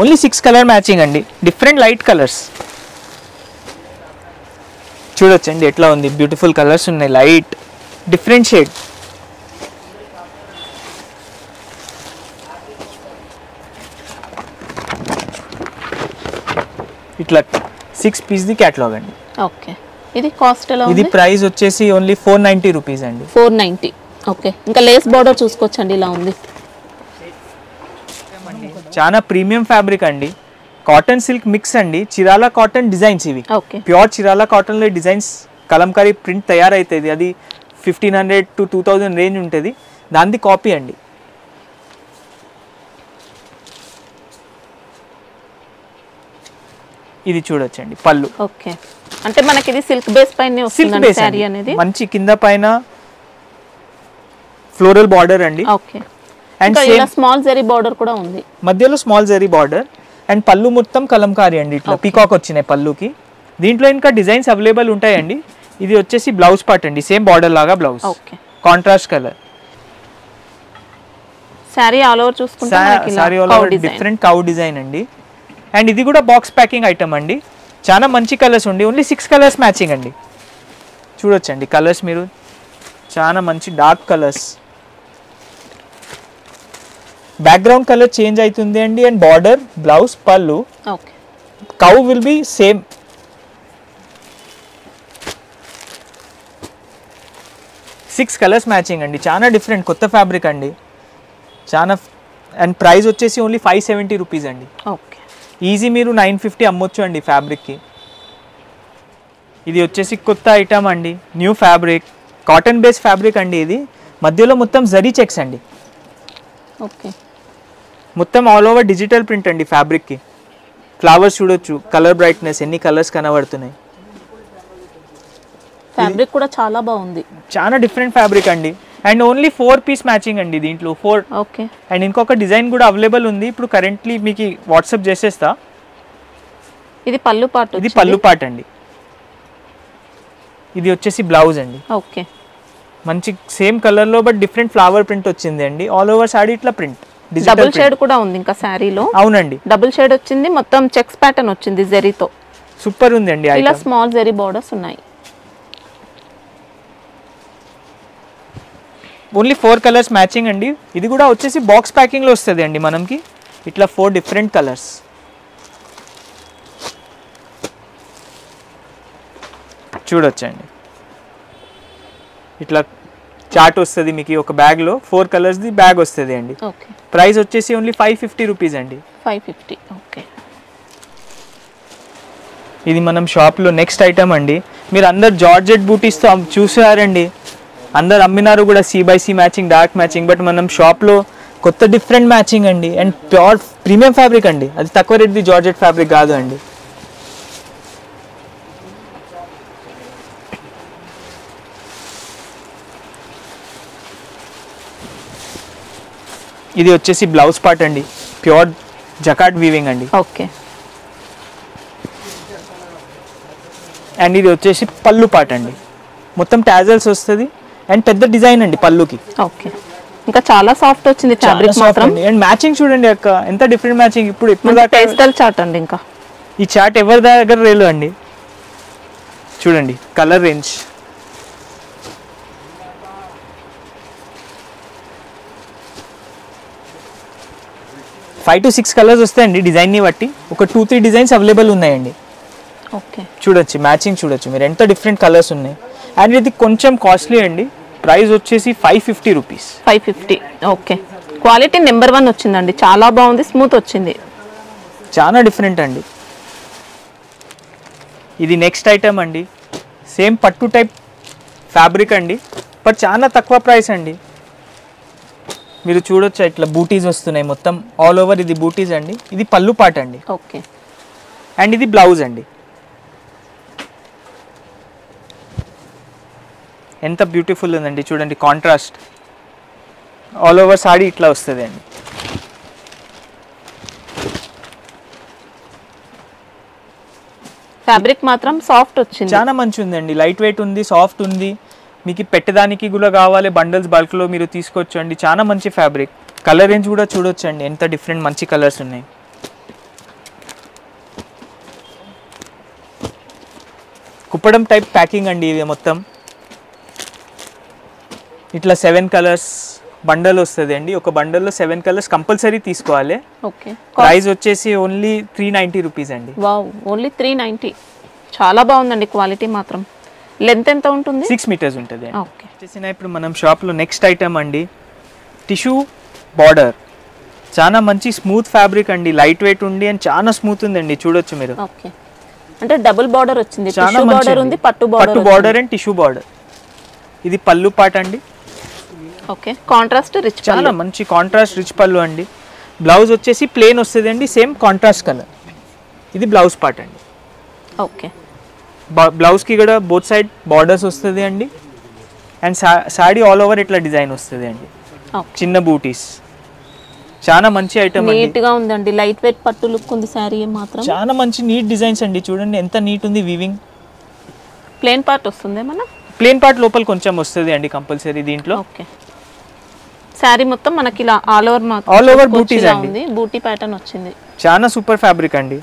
ఓన్లీ 6 కలర్ మ్యాచింగ్ అండి, డిఫరెంట్ లైట్ కలర్స్. చూడొచ్చండి ఎట్లా ఉంది, బ్యూటిఫుల్ కలర్స్ ఉన్నాయి, లైట్ డిఫరెంట్ షేడ్. ఇట్లా 6 పీస్ ది క్యాటలాగ్ అండి. ఓకే, ఇది కాస్ట్ ఎలా ఉంది? ఇది ప్రైస్ వచ్చేసి ఓన్లీ 490 రూపీస్ అండి. 490. ఓకే, ఇంకా లేస్ బార్డర్ చూసుకోవచ్చండి, ఇలా ఉంది. చాలా ప్రీమియం ఫ్యాబ్రిక్ అండి, కాటన్ సిల్క్ మిక్స్ అండి, చిరాలా కాటన్ డిజైన్స్ ఇవి. ఓకే, ప్యూర్ చిరాలా కాటన్ లో డిజైన్స్ కలంకారీ ప్రింట్ తయారైతుంది. అది 1500 to 2000 రేంజ్ ఉంటుంది, దానిది కాపీ అండి. ఇది చూడొచ్చండి పళ్ళు. ఓకే, అంటే మనకి ఇది సిల్క్ బేస్ పైనే వస్తుంది సారీ అనేది. మంచి కింద పైన ఫ్లోరల్ బార్డర్ అండి. ఓకే, అండ్ ఇలా స్మాల్ జరీ బార్డర్ కూడా ఉంది, మధ్యలో స్మాల్ జరీ బార్డర్. అండ్ పళ్ళు మొత్తం కలంకారీ అండి, ఇట్లా పీకాక్ వచ్చినాయి పళ్ళుకి. దీంట్లో ఇంకా డిజైన్స్ అవైలబుల్ ఉంటాయండి. ఇది వచ్చేసి బ్లౌజ్ పార్ట్ అండి, సేమ్ బార్డర్ లాగా blouse. Okay, contrast colour. Sari all over చూసుకుంటే సారీ ఆల్ ఓవర్ డిఫరెంట్ కౌ డిజైన్ అండి. అండ్ ఇది కూడా బాక్స్ ప్యాకింగ్ ఐటమ్ అండి. చాలా మంచి కలర్స్ ఉండి, ఓన్లీ 6 కలర్స్ మ్యాచింగ్ అండి. చూడొచ్చండి కలర్స్ మీరు, చాలా మంచి dark colours. Background colour change అవుతుంది అండి. అండ్ బార్డర్, బ్లౌజ్, పళ్ళు, okay, cow will be same. Six colours matching అండి, చాలా డిఫరెంట్ కొత్త ఫ్యాబ్రిక్ అండి, చాలా. అండ్ ప్రైస్ వచ్చేసి ఓన్లీ 570 రూపీస్ అండి. ఓకే, ఈజీ మీరు 950 అమ్మొచ్చు అండి ఫ్యాబ్రిక్కి. ఇది వచ్చేసి కొత్త ఐటమ్ అండి, new fabric, cotton base fabric అండి. ఇది మధ్యలో మొత్తం జరీ చెక్స్ అండి. ఓకే, మొత్తం ఆల్ ఓవర్ డిజిటల్ ప్రింట్ అండి ఫ్యాబ్రిక్కి. ఫ్లవర్స్ చూడొచ్చు, కలర్ బ్రైట్నెస్, ఎన్ని కలర్స్ కనబడుతున్నాయి. ఫ్యాబ్రిక్ కూడా చాలా బాగుంది, చాలా డిఫరెంట్ ఫ్యాబ్రిక్ అండి. అండ్ ఓన్లీ 4 పీస్ మ్యాచింగ్ అండి దీంట్లో 4. ఓకే, అండ్ ఇంకొక డిజైన్ కూడా అవైలబుల్ ఉంది, ఇప్పుడు కరెంట్లీ మీకు వాట్సాప్ చేసేస్తా. ఇది పళ్ళు పార్ట్, ఇది పళ్ళు పార్ట్ అండి. ఇది వచ్చేసి బ్లౌజ్ అండి. ఓకే, మంచి సేమ్ కలర్ లో బట్ డిఫరెంట్ ఫ్లవర్ ప్రింట్ వచ్చింది అండి. ఆల్ ఓవర్ సాడీ ఇట్లా ప్రింట్, డబుల్ షేడ్ కూడా ఉంది ఇంకా శారీలో. అవునండి, డబుల్ షేడ్ వచ్చింది, మొత్తం చెక్స్ ప్యాటర్న్ వచ్చింది జరీతో. సూపర్ ఉంది అండి. ఇలా స్మాల్ జరీ బార్డర్స్ ఉన్నాయి. ఓన్లీ 4 కలర్స్ మ్యాచింగ్ అండి. ఇది కూడా వచ్చేసి బాక్స్ ప్యాకింగ్ లో వస్తుంది అండి మనకి. ఇట్లా 4 డిఫరెంట్ కలర్స్. చూడొచ్చండి, ఇట్లా చార్ట్ వస్తుంది మీకు ఒక బ్యాగ్ లో. 4 కలర్స్ ది బ్యాగ్ వస్తుంది అండి. ఓకే, ప్రైస్ వచ్చేసి ఓన్లీ 550 రూపీస్ అండి. 550. ఓకే, ఇది మనం షాప్ లో నెక్స్ట్ ఐటమ్ అండి. మీరు అందరు జార్జెట్ బూటీస్ తో చూసారండి, అందరు అమ్మినారు కూడా C/C matching, dark matching. But మనం షాప్ లో కొత్త డిఫరెంట్ మ్యాచింగ్ అండి. అండ్ ప్యూర్ ప్రీమియం ఫ్యాబ్రిక్ అండి, అది తక్కువ రేట్ది జార్జెట్ ఫ్యాబ్రిక్ కాదు అండి. ఇది వచ్చేసి బ్లౌజ్ పార్ట్ అండి, ప్యూర్ జకాట్ వీవింగ్ అండి. ఓకే, అండ్ ఇది వచ్చేసి పళ్ళు పార్ట్ అండి, మొత్తం టాజల్స్ వస్తుంది. అండ్ పెద్ద డిజైన్ అండి పళ్ళుకి. ఓకే, ఇంకా చాలా సాఫ్ట్ వచ్చింది ఫ్యాబ్రిక్ మాత్రం. అండ్ మ్యాచింగ్ చూడండి అక్క, ఎంత డిఫరెంట్ మ్యాచింగ్. ఇప్పుడు పేస్టల్ చార్ట్ అండి. ఇంకా ఈ చార్ట్ ఎవరి దగ్గర రేలు అండి. చూడండి colour range. Five to 6 colours వస్తాయండి డిజైన్ని బట్టి. ఒక 2-3 డిజైన్స్ అవైలబుల్ ఉన్నాయండి. ఓకే, చూడొచ్చు మ్యాచింగ్, చూడొచ్చు మీరు ఎంత డిఫరెంట్ కలర్స్ ఉన్నాయి. అండ్ ఇది కొంచెం కాస్ట్లీ అండి, ప్రైస్ వచ్చేసి 550 రూపీస్. 550. ఓకే, క్వాలిటీ నెంబర్ 1 వచ్చిందండి, చాలా బాగుంది, స్మూత్ వచ్చింది, చాలా డిఫరెంట్ అండి. ఇది నెక్స్ట్ ఐటమ్ అండి, సేమ్ పట్టు టైప్ ఫ్యాబ్రిక్ అండి, బట్ చాలా తక్కువ ప్రైస్ అండి. మీరు చూడొచ్చు ఇట్లా బూటీస్ వస్తున్నాయి మొత్తం ఆల్ ఓవర్. ఇది బూటీస్ అండి, ఇది పళ్ళు పాట అండి. ఓకే, అండ్ ఇది బ్లౌజ్ అండి. ఎంత బ్యూటిఫుల్ ఉందండి చూడండి, కాంట్రాస్ట్ ఆల్ ఓవర్ సాడీ ఇట్లా వస్తుంది అండి. ఫ్యాబ్రిక్ మాత్రం సాఫ్ట్ వచ్చింది, చాలా మంచి ఉందండి, లైట్ వెయిట్ ఉంది, సాఫ్ట్ ఉంది. మీకు పెట్టడానికి కూడా కావాలి బండల్స్ బల్క్లో మీరు తీసుకోవచ్చు అండి. చాలా మంచి ఫ్యాబ్రిక్. కలర్ రేంజ్ కూడా చూడొచ్చు అండి, ఎంత డిఫరెంట్ మంచి కలర్స్ ఉన్నాయి. కుప్పడం టైప్ ప్యాకింగ్ అండి ఇది మొత్తం. ఇట్లా 7 కలర్స్ బండల్ వస్తుంది అండి. ఒక బండల్లో 7 కలర్స్ కంపల్సరీ తీసుకోవాలి. ఓకే, ప్రైస్ వచ్చేసి ఓన్లీ 390 రూపీస్ అండి. Wow, only 390. చాలా బాగుందండి, క్వాలిటీ మాత్రం. లెంత్ ఎంత ఉంటుంది? 6 మీటర్స్ ఉంటుంది. ఓకే, వచ్చేసిన ఇప్పుడు మనం షాప్లో నెక్స్ట్ ఐటమ్ అండి, టిష్యూ బార్డర్. చాలా మంచి స్మూత్ ఫ్యాబ్రిక్ అండి, లైట్ వెయిట్ ఉండి అండ్ చాలా స్మూత్ ఉందండి, చూడొచ్చు మీరు. ఓకే, అంటే డబుల్ బార్డర్ వచ్చింది, చాలా టిష్యూ మంచి బార్డర్ అండి. ఉంది, పట్టు పట్టు border border and tissue border. ఇది పళ్ళు పాట అండి. ఓకే, కాంట్రాస్ట్ రిచ్, చాలా మంచి కాంట్రాస్ట్ రిచ్ పళ్ళు అండి. బ్లౌజ్ వచ్చేసి ప్లేన్ వస్తుంది అండి, సేమ్ కాంట్రాస్ట్ కలర్. ఇది బ్లౌజ్ పార్ట్ అండి. ఓకే, బ్లౌజ్కి కూడా బోత్ సైడ్ బార్డర్స్ వస్తుంది అండి. అండ్ సాడీ ఆల్ ఓవర్ ఇట్లా డిజైన్ వస్తుంది అండి, ఓకే, చిన్న బూటీస్. చాలా మంచి ఐటమ్ అండి, నీట్ గా ఉందండి, లైట్ వెయిట్ పట్టు లుక్ ఉంది శారీ మాత్రం. చాలా మంచి నీట్ డిజైన్స్ అండి, చూడండి ఎంత నీట్ ఉంది వీవింగ్. ప్లేన్ పార్ట్ వస్తుంది మన ప్లేన్ పార్ట్ లోపల కొంచెం వస్తుంది అండి కంపల్సరీ దీంట్లో. ఓకే, శారీ మొత్తం మనకి ఇలా all over All over booties అండి. ఉంది, బూటీ ప్యాటర్న్ వచ్చింది. చాలా సూపర్ ఫ్యాబ్రిక్ అండి.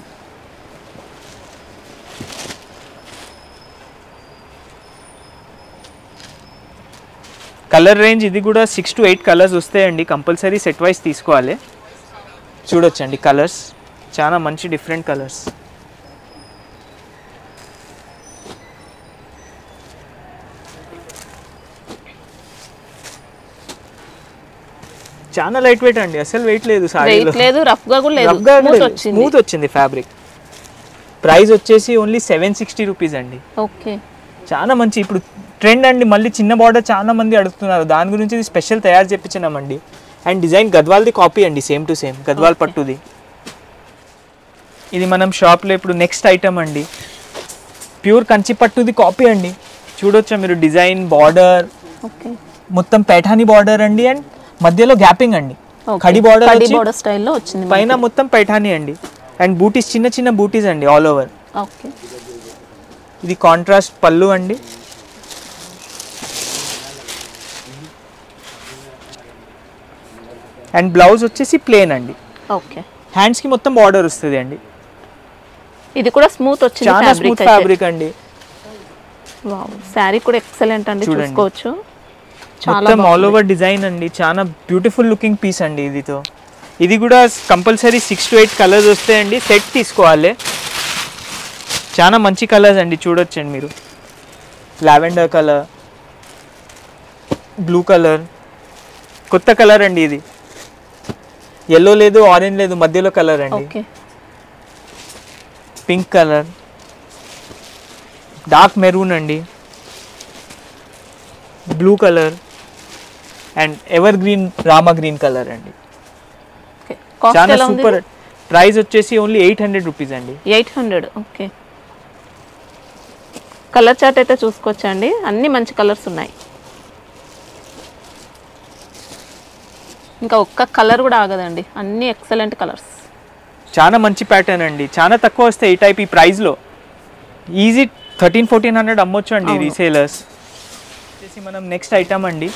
కలర్ రేంజ్ ఇది కూడా 6 to 8 కలర్స్ వస్తాయండి, కంపల్సరీ సెట్ వైజ్ తీసుకోవాలి. చూడొచ్చండి కలర్స్, చాలా మంచి డిఫరెంట్ కలర్స్. చాలా లైట్ వెయిట్ అండి, అసలు వెయిట్ లేదు సారీలో. వెయిట్ లేదు, రఫ్ గా కూడా లేదు, స్మూత్ వచ్చింది. స్మూత్ వచ్చింది ఫ్యాబ్రిక్. ప్రైస్ వచ్చేసి ఓన్లీ 760 రూపీస్ అండి. ఓకే, చాలా మంచి ఇప్పుడు ట్రెండ్ అండి, మళ్ళీ చిన్న బార్డర్ చాలా మంది అడుగుతున్నారు, దాని గురించి ఇది స్పెషల్ తయారు చేయించినామండి. అండ్ డిజైన్ గద్వాల్ది కాపీ అండి, సేమ్ టు సేమ్ గద్వాల్ పట్టుది. ఇది మనం షాప్లో ఇప్పుడు నెక్స్ట్ ఐటమ్ అండి, ప్యూర్ కంచి పట్టుది కాపీ అండి. చూడొచ్చా మీరు డిజైన్ బార్డర్ ఓకే, మొత్తం పైఠానీ బార్డర్ అండి, అండ్ మధ్యలో గ్యాపింగ్ అండి, ఖడి బార్డర్ స్టైల్లో వచ్చింది, పైన మొత్తం పైఠానీ అండి. అండ్ బూటీస్ చిన్న చిన్న బూటీస్ అండి ఆల్ ఓవర్. ఓకే, ఇది కాంట్రాస్ట్ పళ్ళు అండి. అండ్ బ్లౌజ్ వచ్చేసి ప్లేన్ అండి. ఓకే, హ్యాండ్స్ కి మొత్తం బార్డర్ వస్తుంది అండి. ఇది కూడా స్మూత్ వచ్చింది, చాలా స్మూత్ ఫ్యాబ్రిక్ అండి. వావ్, శారీ కూడా ఎక్సలెంట్ అండి, చూడండి. చూసుకోవచ్చు. చాలా మొత్తం ఆల్ ఓవర్ డిజైన్ అండి, చాలా బ్యూటిఫుల్ లుకింగ్ పీస్ అండి. ఇదితో ఇది కూడా కంపల్సరీ 6 to 8 కలర్స్ వస్తాయండి, సెట్ తీసుకోవాలి. చాలా మంచి కలర్స్ అండి, చూడొచ్చండి మీరు. లావెండర్ కలర్, బ్లూ కలర్, కొత్త కలర్ అండి ఇది. ఎల్లో లేదు, ఆరెంజ్ లేదు, మధ్యలో కలర్ అండి. Okay, pink colour, dark maroon అండి, blue colour and ever green Rama green colour అండి. ఓకే, కాస్ట్ చాలా ఎలా ఉంది? సూపర్. ప్రైస్ వచ్చేసి ఓన్లీ 800 రూపీస్ అండి. 800. ఓకే, కలర్ చార్ట్ అయితే చూసుకోవచ్చండి, అన్ని మంచి కలర్స్ ఉన్నాయి. ఇంకా ఒక్క కలర్ కూడా ఆగదండి, అన్ని ఎక్సలెంట్ కలర్స్. చాలా మంచి ప్యాటర్న్ అండి, చాలా తక్కువ వస్తాయి ఈ టైప్ ఈ ప్రైస్లో. ఈజీ 1300-1400 అమ్మొచ్చు అండి రీసేలర్స్. వచ్చేసి మనం నెక్స్ట్ ఐటమ్ అండి,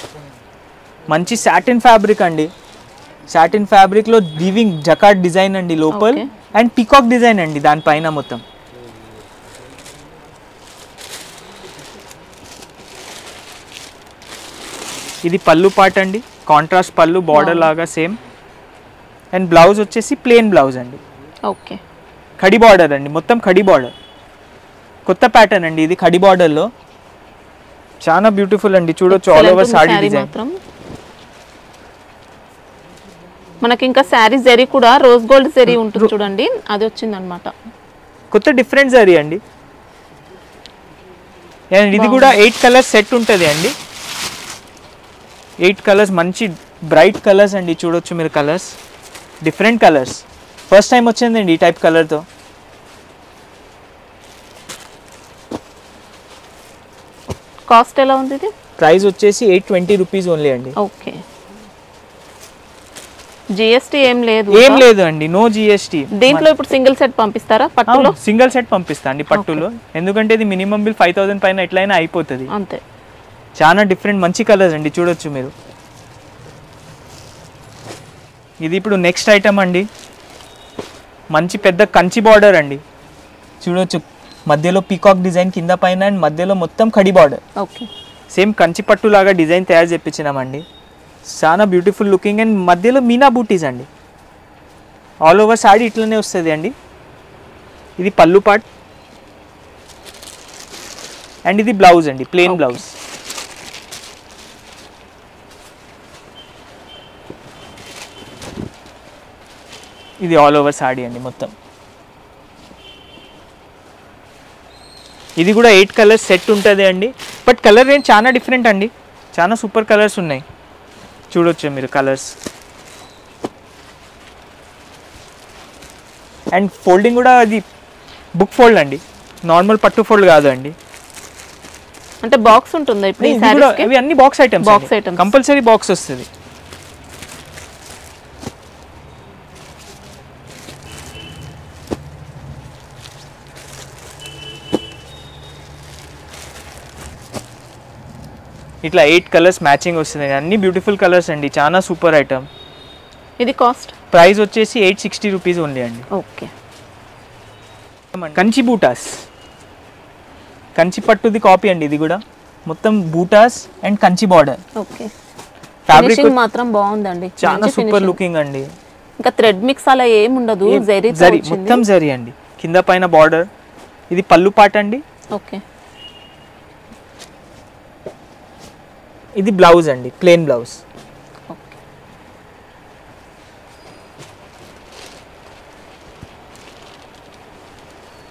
మంచి సాటిన్ ఫ్యాబ్రిక్ అండి. సాటిన్ ఫ్యాబ్రిక్లో వీవింగ్ జకార్డ్ డిజైన్ అండి లోపల, అండ్ పీకాక్ డిజైన్ అండి దానిపైన మొత్తం. ఇది పళ్ళు పార్ట్ అండి, కాంట్రాస్ట్ పళ్ళు బార్డర్ లాగా సేమ్. అండ్ బ్లౌజ్ వచ్చేసి ప్లెయిన్ బ్లౌజ్ అండి. ఓకే, ఖడి బార్డర్ అండి, మొత్తం ఖడి బార్డర్. కొత్త ప్యాటర్న్ అండి ఇది, ఖడి బార్డర్లో చాలా బ్యూటిఫుల్ అండి, చూడొచ్చు ఆల్ ఓవర్ సాడీ డిజైన్. మనకి ఇంకా శారీ జరీ కూడా రోజ్ గోల్డ్ జరీ ఉంటుంది చూడండి, అది వచ్చింది అనమాట. కొత్త డిఫరెంట్ జరీ అండి. ఇది కూడా 8 కలర్స్ సెట్ ఉంటుంది అండి. 8 కలర్స్ మంచి బ్రైట్ కలర్స్ అండి, చూడొచ్చు మీరు colours, different colours. First time వచ్చిందండి ఈ టైప్ కలర్తో. కాస్ట్ ఎలా ఉంది ఇది? ప్రైస్ వచ్చేసి 820 రూపీస్ ఓన్లీ అండి. ఓకే, జిఎస్టీ ఏం లేదు? ఏం లేదు అండి, నో జిఎస్టీ. దీంట్లో ఇప్పుడు సింగిల్ సెట్ పంపిస్తారా పట్టులో? సింగిల్ సెట్ పంపిస్తా అండి పట్టులో, ఎందుకంటే ఇది మినిమం బిల్ 5000 పైన ఎట్లయినా అయిపోతుంది. అంతే. చాలా డిఫరెంట్ మంచి కలర్స్ అండి, చూడొచ్చు మీరు. ఇది ఇప్పుడు నెక్స్ట్ ఐటమ్ అండి, మంచి పెద్ద కంచి బార్డర్ అండి, చూడొచ్చు. మధ్యలో పీకాక్ డిజైన్ కింద పైన అండ్ మధ్యలో మొత్తం కడి బార్డర్. ఓకే, సేమ్ కంచి పట్టు లాగా డిజైన్ తయారు చేయించినామండి. చాలా బ్యూటిఫుల్ లుకింగ్ అండ్ మధ్యలో మీనా బూటీస్ అండి. ఆల్ ఓవర్ సాడీ ఇట్లనే వస్తుంది అండి. ఇది పళ్ళు పార్ట్ అండ్ ఇది బ్లౌజ్ అండి, ప్లెయిన్ బ్లౌజ్. ఇది ఆల్ ఓవర్ సాడీ అండి మొత్తం. ఇది కూడా 8 కలర్స్ సెట్ ఉంటుంది అండి, బట్ కలర్ రేంజ్ చాలా డిఫరెంట్ అండి, చాలా సూపర్ కలర్స్ ఉన్నాయి, చూడొచ్చు మీరు కలర్స్. అండ్ ఫోల్డింగ్ కూడా అది బుక్ ఫోల్డ్ అండి, నార్మల్ పట్టు ఫోల్డ్ కాదు అండి. అంటే బాక్స్ ఉంటుందా ఇప్పుడు ఈ సారీస్ కి? ఇవి అన్ని box items, box items compulsory box వస్తుంది. ఇట్లా 8 కలర్స్ మ్యాచింగ్ వస్తుంది, అన్ని బ్యూటిఫుల్ కలర్స్ అండి, చాలా సూపర్ ఐటమ్. ఇది కాస్ట్? ప్రైస్ వచ్చేసి 860 రూపీస్ ఓన్లీ అండి. ఓకే. కంచి బూటాస్, కంచి పట్టుది కాపీ అండి, ఇది కూడా మొత్తం buttas and Kanchi border. Okay, fabric మాత్రం బాగుందండి, చాలా సూపర్ లుకింగ్ అండి. ఇంకా థ్రెడ్ మిక్స్ అలా ఏం ఉండదు, జరీ మొత్తం జరీ అండి, కింద పైన బార్డర్. ఇది పళ్ళు పాట అండి. ఓకే, ఇది బ్లౌజ్ అండి, ప్లెయిన్ బ్లౌజ్.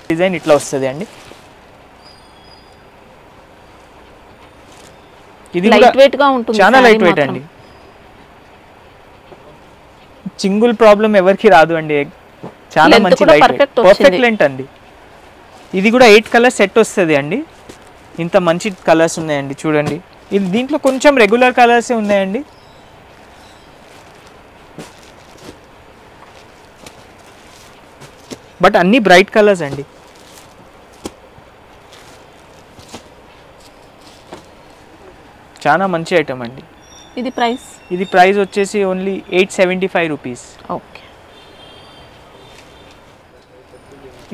డిజైన్ ఇట్లా వస్తుంది అండి. ఇది లైట్ వెయిట్ గా ఉంటుంది, చాలా లైట్ వెయిట్ అండి, చింగుల్ ప్రాబ్లం ఎవరికి రాదు అండి, చాలా మంచి లైట్ వెయిట్, పర్ఫెక్ట్ లెంత్ అండి. ఇది కూడా 8 కలర్స్ సెట్ వస్తుంది అండి, ఇంత మంచి కలర్స్ ఉన్నాయండి చూడండి. ఇది దీంట్లో కొంచెం రెగ్యులర్ కలర్సే ఉన్నాయండి. బట్ అన్ని బ్రైట్ కలర్స్ అండి. చాలా మంచి ఐటమ్ అండి. ఇది ప్రైస్? ఇది ప్రైస్ వచ్చేసి ఓన్లీ 875 రూపీస్. ఓకే.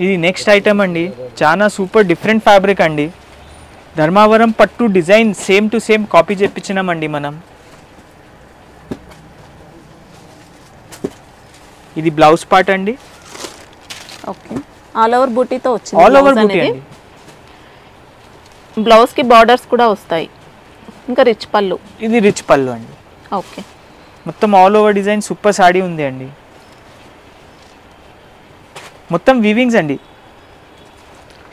ఇది నెక్స్ట్ ఐటమ్ అండి, చాలా సూపర్ డిఫరెంట్ ఫ్యాబ్రిక్ అండి. ధర్మావరం పట్టు design same to same copy చేయించినామండి మనం. ఇది బ్లౌజ్ పార్ట్ అండి. ఓకే, ఆల్ ఓవర్ బూటీతో వచ్చింది. ఆల్ ఓవర్ బూటీ అండి. బ్లౌజ్ కి బార్డర్స్ కూడా వస్తాయి, ఇంకా రిచ్ పళ్ళు. ఇది రిచ్ పళ్ళు అండి. ఓకే, మొత్తం all over design super saree ఉంది అండి, మొత్తం వీవింగ్స్ అండి.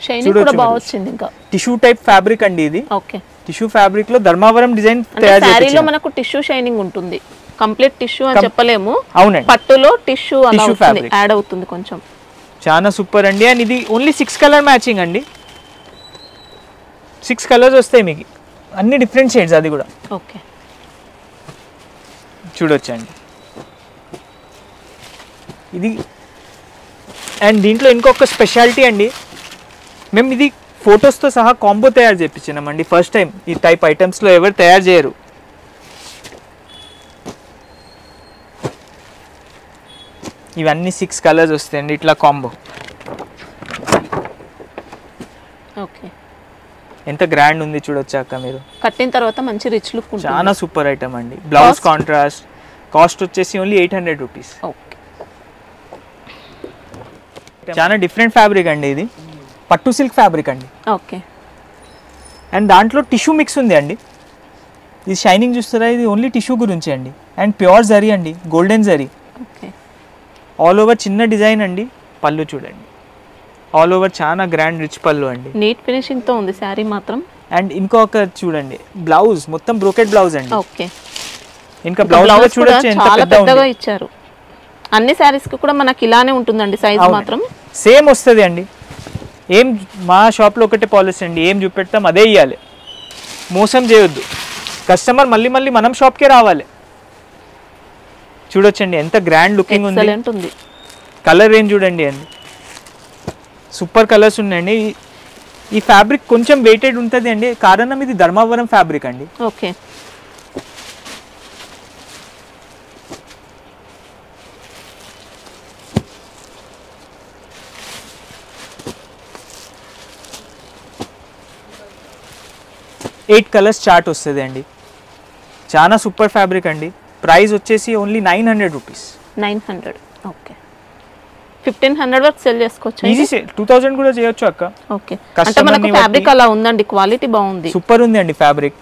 షైనింగ్ కూడా బాగా వచ్చింది. ఇంకా టిష్యూ టైప్ ఫ్యాబ్రిక్ అండి ఇది. ఓకే, టిష్యూ ఫ్యాబ్రిక్ లో ధర్మావరం డిజైన్ తయారు చేశారు. సారీలో మనకు టిష్యూ షైనింగ్ ఉంటుంది, కంప్లీట్ టిష్యూ అని చెప్పలేము. అవునండి, పట్టులో టిష్యూ అలా ఫ్యాబ్రిక్ యాడ్ అవుతుంది కొంచెం. చాలా సూపర్ అండి. అండ్ ఇది ఓన్లీ 6 కలర్ మ్యాచింగ్ అండి, 6 కలర్స్ వస్తాయి మీకు, అన్ని డిఫరెంట్ షేడ్స్. అది కూడా ఓకే, చూడొచ్చండి. ఇది అండ్ దీంట్లో ఇంకొక స్పెషాలిటీ అండి, మేము ఇది ఫొటోస్తో సహా కాంబో తయారు చేయించినామండి. ఫస్ట్ టైం ఈ టైప్ ఐటమ్స్లో ఎవరు తయారు చేయరు. ఇవన్నీ 6 కలర్స్ వస్తాయండి ఇట్లా కాంబో. ఓకే, ఎంత గ్రాండ్ ఉంది చూడొచ్చు అక్క మీరు. కట్టిన తర్వాత మంచి రిచ్ లుక్ ఉంటుంది. చాలా సూపర్ ఐటమ్ అండి. బ్లౌజ్ కాంట్రాస్ట్, కాస్ట్ వచ్చేసి ఓన్లీ 800 రూపీస్. ఓకే, చాలా డిఫరెంట్ ఫ్యాబ్రిక్ అండి, ఇది పట్టు సిల్క్ ఫ్యాబ్రిక్ అండి. ఓకే, అండ్ దాంట్లో టిష్యూ మిక్స్ ఉంది అండి. ఇది షైనింగ్ చూస్తారా, ఇది ఓన్లీ టిష్యూ గురించి అండి. అండ్ ప్యూర్ జరీ అండి, golden zari. Okay, all over చిన్న డిజైన్ అండి. పళ్ళు చూడండి, ఆల్ ఓవర్ చాలా గ్రాండ్ రిచ్ పళ్ళు అండి. నీట్ ఫినిషింగ్ తో ఉంది శారీ మాత్రం. అండ్ ఇంకొక చూడండి, బ్లౌజ్ మొత్తం బ్రోకెట్ బ్లౌజ్ అండి. ఓకే, ఇంకా బ్లౌజ్ చూడొచ్చు ఎంత చాలా పెద్దగా పెద్దగా ఇచ్చారు. అన్ని శారీస్ కి కూడా మనకి ఇలానే ఉంటుందండి సైజ్ మాత్రం. సేమ్ వస్తుంది అండి. ఏం మా షాప్లో ఒకటే పాలసీ అండి, ఏం చూపెడతాం అదే ఇవ్వాలి, మోసం చేయొద్దు. కస్టమర్ మళ్ళీ మళ్ళీ మనం షాప్కే రావాలి. చూడొచ్చండి ఎంత గ్రాండ్ లుకింగ్ ఉంది. ఎక్సలెంట్ ఉంది. కలర్ రేంజ్ చూడండి అండి, సూపర్ కలర్స్ ఉన్నాయండి. ఈ ఫ్యాబ్రిక్ కొంచెం వెయిటెడ్ ఉంటుంది అండి, కారణం ఇది ధర్మవరం ఫ్యాబ్రిక్ అండి. ఓకే, ఎయిట్ కలర్స్ చార్ట్ వస్తుంది అండి. చాలా సూపర్ ఫ్యాబ్రిక్ అండి. ప్రైస్ వచ్చేసి ఓన్లీ 900 రూపీస్. 900. ఓకే, 1500 వరకు సెల్ చేసుకోవచ్చు. ఈజీ సేల్ 2000 కూడా చేయొచ్చు అక్క. ఓకే, అంటే మనకు ఫ్యాబ్రిక్ అలా ఉందండి, క్వాలిటీ బాగుంది, సూపర్ ఉంది అండి ఫ్యాబ్రిక్.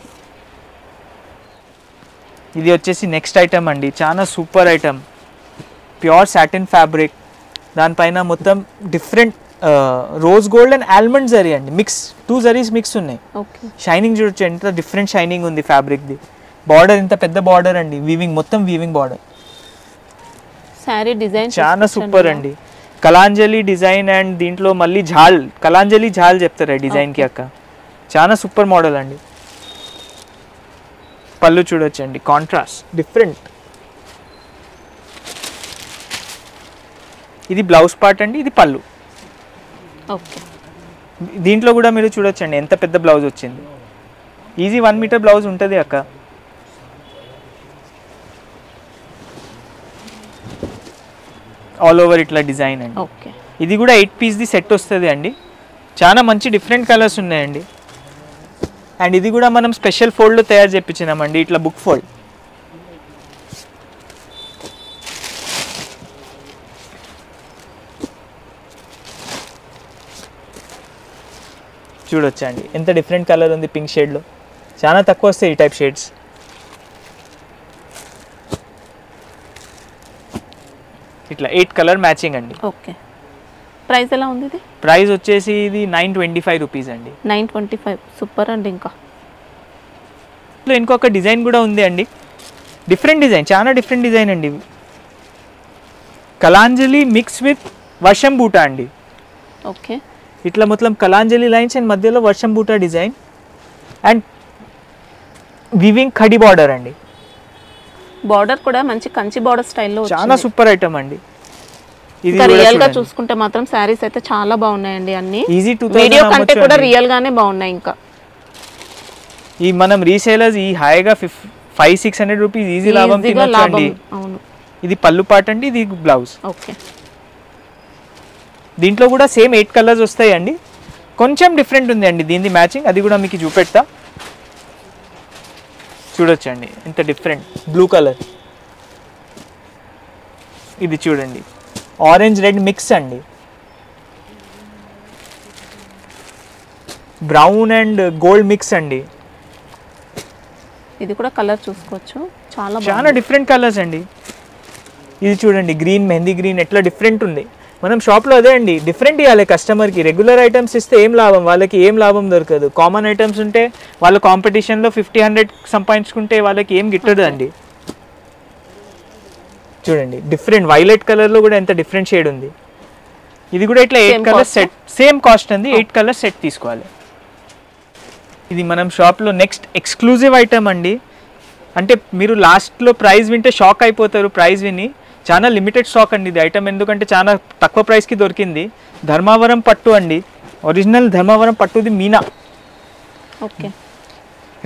ఇది వచ్చేసి నెక్స్ట్ ఐటమ్ అండి, చాలా super item. Pure satin fabric, దానిపైన మొత్తం different rose gold and almond zari అండి, మిక్స్ 2 జరీస్ మిక్స్ ఉన్నాయి. ఓకే, షైనింగ్ చూడొచ్చు ఎంత డిఫరెంట్ షైనింగ్ ఉంది ఫ్యాబ్రిక్ది. బార్డర్ ఇంత పెద్ద బార్డర్ అండి, వీవింగ్ మొత్తం వీవింగ్ బార్డర్. శారీ డిజైన్ చాలా సూపర్ అండి. కలాంజలి డిజైన్ అండ్ దీంట్లో మళ్ళీ ఝాల్, కలాంజలి ఝాల్ చెప్తారా డిజైన్కి అక్క. చాలా సూపర్ మోడల్ అండి. పళ్ళు చూడొచ్చండి, కాంట్రాస్ట్ డిఫరెంట్. ఇది బ్లౌజ్ పార్ట్ అండి, ఇది పళ్ళు. ఓకే, దీంట్లో కూడా మీరు చూడొచ్చండి ఎంత పెద్ద బ్లౌజ్ వచ్చింది. ఈజీ 1 మీటర్ బ్లౌజ్ ఉంటుంది అక్క. ఆల్ ఓవర్ ఇట్లా డిజైన్ అండి. ఓకే, ఇది కూడా 8 పీస్ది సెట్ వస్తుంది అండి. చాలా మంచి డిఫరెంట్ కలర్స్ ఉన్నాయండి. అండ్ ఇది కూడా మనం స్పెషల్ ఫోల్డ్లో తయారు చేయించినామండి, ఇట్లా బుక్ ఫోల్డ్. చూడొచ్చండి ఎంత డిఫరెంట్ కలర్ ఉంది, పింక్ షేడ్లో. చాలా తక్కువ వస్తాయి ఈ టైప్ షేడ్స్. ఇట్లా 8 కలర్ మ్యాచింగ్ అండి. ఓకే, ప్రైస్ ఎలా ఉంది ఇది? ప్రైస్ వచ్చేసి ఇది 925 రూపీస్ అండి. 925. సూపర్ అండి. ఇంకా ఇంకొక డిజైన్ కూడా ఉంది అండి, డిఫరెంట్ డిజైన్, చాలా డిఫరెంట్ డిజైన్ అండి. కలాంజలి మిక్స్ విత్ వర్షం బూటా అండి. ఓకే, ఇట్లా మొత్తం కలాంజలి లైన్స్ అండ్ మధ్యలో వర్షం బూటా design and weaving khadi border అండి. బార్డర్ కూడా మంచి కంచి బార్డర్ స్టైల్లో చాలా సూపర్ ఐటమ్ అండి. ఇది రియల్ గా చూసుకుంటే మాత్రం సారీస్ అయితే చాలా బాగున్నాయండి. అన్ని ఈజీ 2000 వీడియో కంటే కూడా రియల్ గానే బాగున్నాయి. ఇంకా ఈ మనం రీసేలర్స్ ఈ హాయిగా 500-600 రూపీస్ ఈజీ లాభం తినొచ్చు అండి. అవును, ఇది పళ్ళు పార్ట్ అండి, ఇది బ్లౌజ్. ఓకే, దీంట్లో కూడా సేమ్ 8 కలర్స్ వస్తాయి అండి. కొంచెం డిఫరెంట్ ఉంది అండి దీని మ్యాచింగ్, అది కూడా మీకు చూపెడతా. చూడొచ్చండి ఎంత డిఫరెంట్, బ్లూ కలర్. ఇది చూడండి ఆరెంజ్ రెడ్ మిక్స్ అండి, బ్రౌన్ అండ్ గోల్డ్ మిక్స్ అండి. ఇది కూడా కలర్ చూసుకోవచ్చు, చాలా డిఫరెంట్ కలర్స్ అండి. ఇది చూడండి గ్రీన్, మెహందీ గ్రీన్, ఎట్లా డిఫరెంట్ ఉంది. మనం షాప్లో అదే అండి, డిఫరెంట్ ఇవ్వాలి కస్టమర్కి. రెగ్యులర్ ఐటమ్స్ ఇస్తే ఏం లాభం, వాళ్ళకి ఏం లాభం దొరకదు. కామన్ ఐటమ్స్ ఉంటే వాళ్ళ కాంపిటీషన్లో 50-100 సంపాదించుకుంటే వాళ్ళకి ఏం గిట్టదు అండి. చూడండి డిఫరెంట్ వైలెట్ కలర్లో కూడా ఎంత డిఫరెంట్ షేడ్ ఉంది. ఇది కూడా ఇట్లా 8 కలర్స్ సెట్, సేమ్ కాస్ట్ అండి. 8 కలర్స్ సెట్ తీసుకోవాలి. ఇది మనం షాప్లో నెక్స్ట్ ఎక్స్క్లూజివ్ ఐటమ్ అండి. అంటే మీరు లాస్ట్లో ప్రైస్ వింటే షాక్ అయిపోతారు. ప్రైస్ విని చాలా లిమిటెడ్ స్టాక్ అండి ఇది ఐటమ్, ఎందుకంటే చాలా తక్కువ ప్రైస్కి దొరికింది. ధర్మవరం పట్టు అండి, ఒరిజినల్ ధర్మవరం పట్టుది మీనా. ఓకే,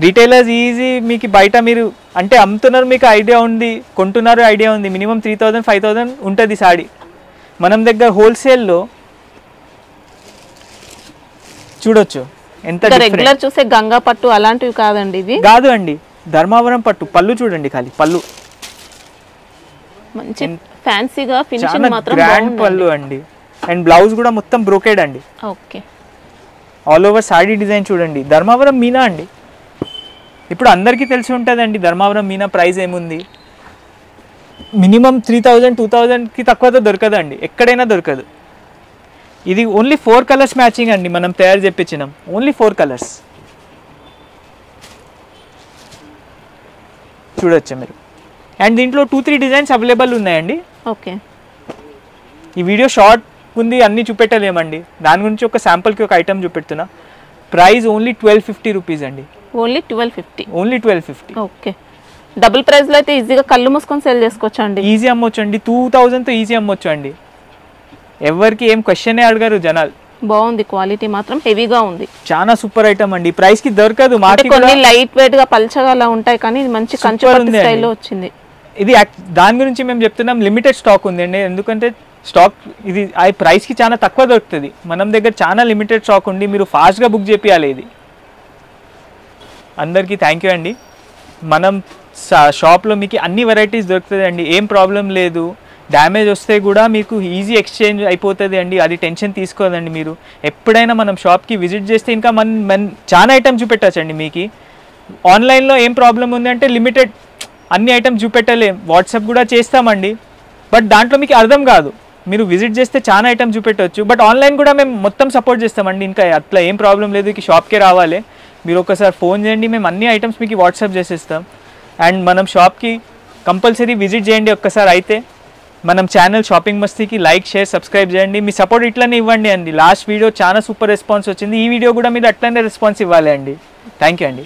రీటైలర్స్ ఈజీ మీకు బయట మీరు అంటే అమ్ముతున్నారు, మీకు ఐడియా ఉంది, కొంటున్నారు ఐడియా ఉంది. మినిమం 3000-5000 ఉంటుంది సాడీ. మనం దగ్గర హోల్సేల్లో చూడొచ్చు ఎంత రెగ్యులర్ చూసే గంగా పట్టు అలాంటివి కాదండి, ఇవి కాదు అండి, ధర్మవరం పట్టు. పళ్ళు చూడండి ఖాళీ పళ్ళు, మంచి ఫ్యాన్సీగా ఫినిషింగ్ చాలా మాత్రం గ్రాండ్ పళ్ళు అండి. అండ్ బ్లౌజ్ కూడా మొత్తం బ్రోకెడ్ అండి. Okay, all over saree design చూడండి, ధర్మావరం మీనా అండి. ఇప్పుడు అందరికీ తెలిసి ఉంటుందండి ధర్మావరం మీనా ప్రైస్ ఏముంది. మినిమం 3000 2000కి తక్కువతో దొరకదండి, ఎక్కడైనా దొరకదు. ఇది ఓన్లీ 4 కలర్స్ మ్యాచింగ్ అండి, మనం తయారు చేయించినాం. ఓన్లీ 4 కలర్స్ చూడొచ్చు మీరు. అండ్ దీంట్లో 2-3 డిజైన్స్ అవైలబుల్ ఉన్నాయండి. ఓకే, ఈ వీడియో షార్ట్ ఉంది, అన్నీ చూపెట్టలేమండి. దాని గురించి ఒక శాంపుల్కి ఒక ఐటమ్ చూపెడుతున్నా. ప్రైస్ ఓన్లీ 1250 రూపీస్ అండి. ఓన్లీ 1250. ఓన్లీ 1250. ఓకే, డబుల్ ప్రైస్లో అయితే ఈజీగా కళ్ళు మూసుకొని సేల్ చేసుకోవచ్చు అండి. ఈజీ అమ్మొచ్చు అండి, 2000తో ఈజీ అమ్మొచ్చు అండి. ఎవరికి ఏం క్వశ్చనే అడగారు జనాలు. బాగుంది, క్వాలిటీ మాత్రం హెవీగా ఉంది. చాలా సూపర్ ఐటమ్ అండి, ప్రైస్ కి దొరకదు. కొన్ని లైట్ వెయిట్ గా పల్చగా అలా ఉంటాయి, కానీ ఇది మంచి కంచి స్టైల్లో వచ్చింది. ఇది దాని గురించి మేము చెప్తున్నాం, లిమిటెడ్ స్టాక్ ఉంది అండి. ఎందుకంటే స్టాక్ ఇది ఆ ప్రైస్కి చాలా తక్కువ దొరుకుతుంది. మనం దగ్గర చాలా లిమిటెడ్ స్టాక్ ఉండి మీరు ఫాస్ట్గా బుక్ చేపియాలి. ఇది అందరికీ థ్యాంక్ యూ అండి. మనం షాప్లో మీకు అన్ని వెరైటీస్ దొరుకుతుంది అండి, ఏం ప్రాబ్లం లేదు. డ్యామేజ్ వస్తే కూడా మీకు ఈజీ ఎక్స్చేంజ్ అయిపోతుంది అండి, అది టెన్షన్ తీసుకోదండి. మీరు ఎప్పుడైనా మనం షాప్కి విజిట్ చేస్తే ఇంకా చాలా ఐటమ్స్ చూపెట్టచ్చండి. మీకు ఆన్లైన్లో ఏం ప్రాబ్లం ఉంది అంటే లిమిటెడ్ అన్ని ఐటమ్స్ చూపెట్టలేం. వాట్సాప్ కూడా చేస్తామండి, బట్ దాంట్లో మీకు అర్థం కాదు. మీరు విజిట్ చేస్తే చాలా ఐటమ్స్ చూపెట్టవచ్చు, బట్ ఆన్లైన్ కూడా మేము మొత్తం సపోర్ట్ చేస్తామండి. ఇంకా అట్లా ఏం ప్రాబ్లం లేదు, ఇక షాప్కే రావాలి. మీరు ఒకసారి ఫోన్ చేయండి, మేము అన్ని ఐటమ్స్ మీకు వాట్సాప్ చేసేస్తాం. అండ్ మనం షాప్కి కంపల్సరీ విజిట్ చేయండి ఒక్కసారి. అయితే మనం ఛానల్ షాపింగ్ మస్తీకి లైక్, షేర్, సబ్స్క్రైబ్ చేయండి. మీ సపోర్ట్ ఇట్లనే ఇవ్వండి అండి. లాస్ట్ వీడియో చాలా సూపర్ రెస్పాన్స్ వచ్చింది, ఈ వీడియో కూడా మీరు అట్లనే రెస్పాన్స్ ఇవ్వాలి అండి. థ్యాంక్ యూ అండి.